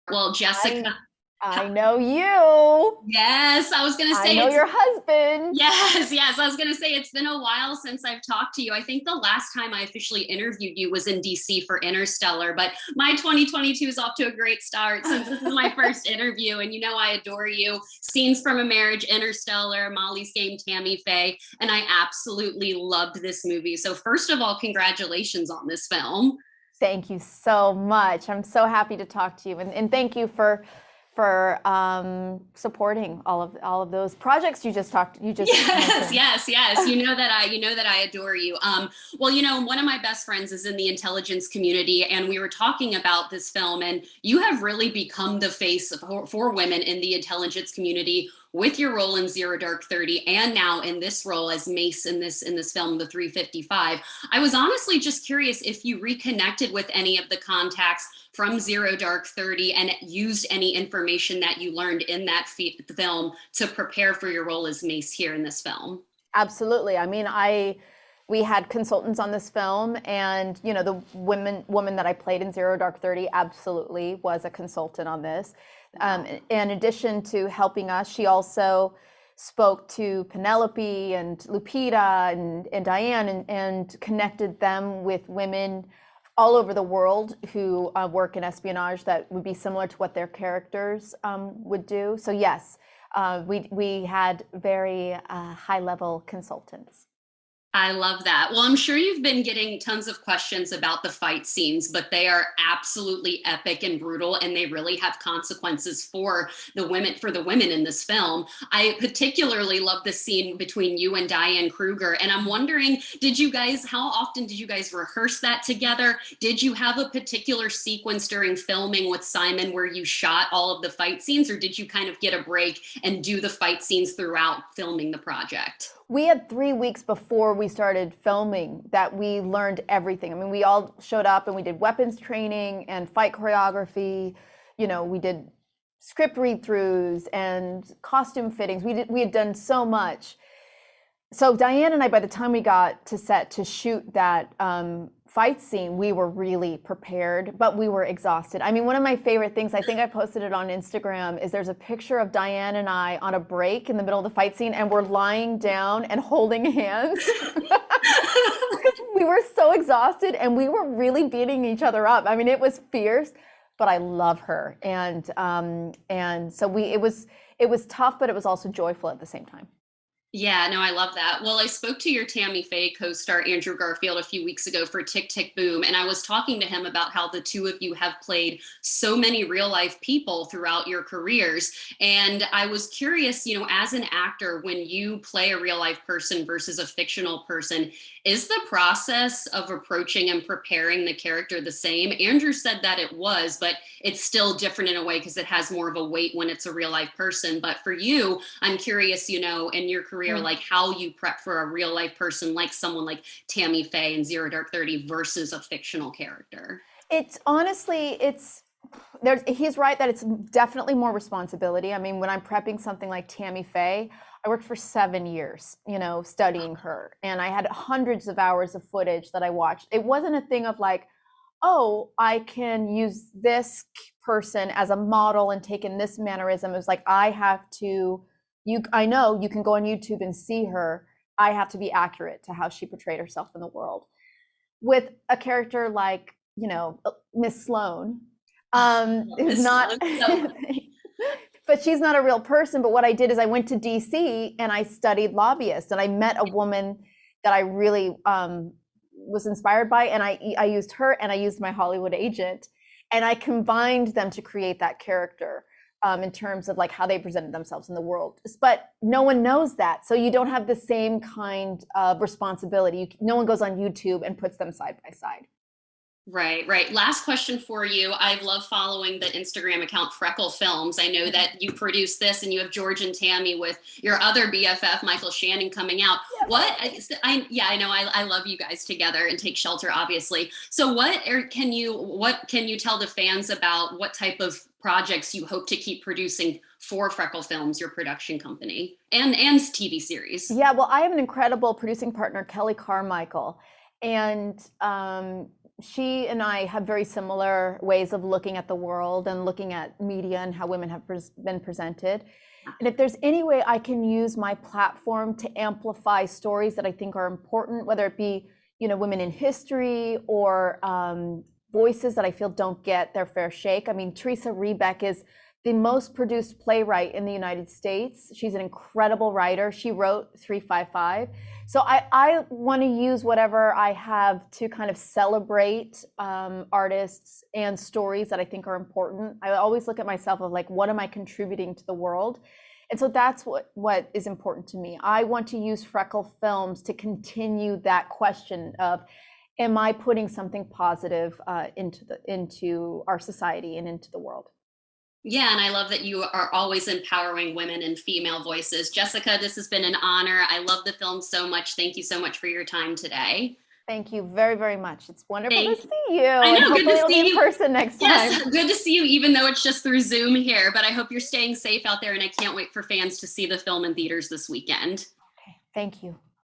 Well, I Jessica, I know you. yes, I was going to I say know it's your husband. yes, yes. I was going to say it's been a while since I've talked to you. I think the last time I officially interviewed you was in DC for Interstellar, but my 2022 is off to a great start since this is my first interview. And you know, I adore you. Scenes from a Marriage, Interstellar, Molly's Game, Tammy Faye. And I absolutely loved this movie. So, first of all, congratulations on this film. Thank you so much. I'm so happy to talk to you, and thank you for supporting all of those projects you just Yes, mentioned. yes, yes. You know that I adore you. Well, you know, one of my best friends is in the intelligence community, and we were talking about this film, and you have really become the face for women in the intelligence community with your role in Zero Dark 30, and now in this role as Mace in this film, The 355. I was honestly just curious if you reconnected with any of the contacts from Zero Dark 30 and used any information that you learned in that film to prepare for your role as Mace here in this film. Absolutely. I mean, I we had consultants on this film, and the woman that I played in Zero Dark 30 absolutely was a consultant on this. Wow. In addition to helping us, she also spoke to Penelope and Lupita and Diane, and connected them with women all over the world who work in espionage that would be similar to what their characters would do. So yes, we had very high level consultants. I love that. Well, I'm sure you've been getting tons of questions about the fight scenes, but they are absolutely epic and brutal, and they really have consequences for the women in this film. I particularly love the scene between you and Diane Kruger, and I'm wondering, how often did you guys rehearse that together? Did you have a particular sequence during filming with Simon where you shot all of the fight scenes, or did you kind of get a break and do the fight scenes throughout filming the project? We had 3 weeks before we started filming that we learned everything. I mean, we all showed up and we did weapons training and fight choreography. We did script read throughs and costume fittings. We had done so much. So Diane and I, by the time we got to set to shoot that fight scene, we were really prepared, but we were exhausted. I mean, one of my favorite things, I think I posted it on Instagram, is there's a picture of Diane and I on a break in the middle of the fight scene, and we're lying down and holding hands because we were so exhausted and we were really beating each other up. I mean, it was fierce, but I love her, and so it was tough, but it was also joyful at the same time. Yeah, no, I love that. Well, I spoke to your Tammy Faye co-star Andrew Garfield a few weeks ago for Tick Tick Boom, and I was talking to him about how the two of you have played so many real life people throughout your careers. And I was curious, as an actor, when you play a real life person versus a fictional person, is the process of approaching and preparing the character the same? Andrew said that it was, but it's still different in a way because it has more of a weight when it's a real life person. But for you, I'm curious, in your career, Mm. like how you prep for a real life person, like someone like Tammy Faye in Zero Dark 30 versus a fictional character. It's honestly, he's right that it's definitely more responsibility. I mean, when I'm prepping something like Tammy Faye, I worked for 7 years, studying her, and I had hundreds of hours of footage that I watched. It wasn't a thing of like, oh, I can use this person as a model and take in this mannerism. It was like I have to, I know you can go on YouTube and see her. I have to be accurate to how she portrayed herself in the world. With a character like, Miss Sloan, who's This not, love so much. but she's not a real person. But what I did is I went to DC and I studied lobbyists, and I met a woman that I really was inspired by, and I used her and I used my Hollywood agent, and I combined them to create that character. In terms of like how they presented themselves in the world, but no one knows that, so you don't have the same kind of responsibility. No one goes on YouTube and puts them side by side. Right, right. Last question for you. I love following the Instagram account Freckle Films. I know that you produced this and you have George and Tammy with your other BFF, Michael Shannon, coming out. Yeah, I know. I love you guys together and Take Shelter, obviously. So what can you tell the fans about what type of projects you hope to keep producing for Freckle Films, your production company, and TV series? Yeah, well, I have an incredible producing partner, Kelly Carmichael, and she and I have very similar ways of looking at the world and looking at media and how women have been presented. And if there's any way I can use my platform to amplify stories that I think are important, whether it be, women in history or voices that I feel don't get their fair shake. I mean, Teresa Rebeck is the most produced playwright in the United States. She's an incredible writer. She wrote 355. So I want to use whatever I have to kind of celebrate artists and stories that I think are important. I always look at myself of like, what am I contributing to the world? And so that's what is important to me. I want to use Freckle Films to continue that question of, am I putting something positive into our society and into the world? Yeah, and I love that you are always empowering women and female voices. Jessica, this has been an honor. I love the film so much. Thank you so much for your time today. Thank you very, very much. It's wonderful to Thank see you. I know, and good hopefully to it'll see be in you. person next Yes, time. good to see you, even though it's just through Zoom here. But I hope you're staying safe out there, and I can't wait for fans to see the film in theaters this weekend. Okay, thank you.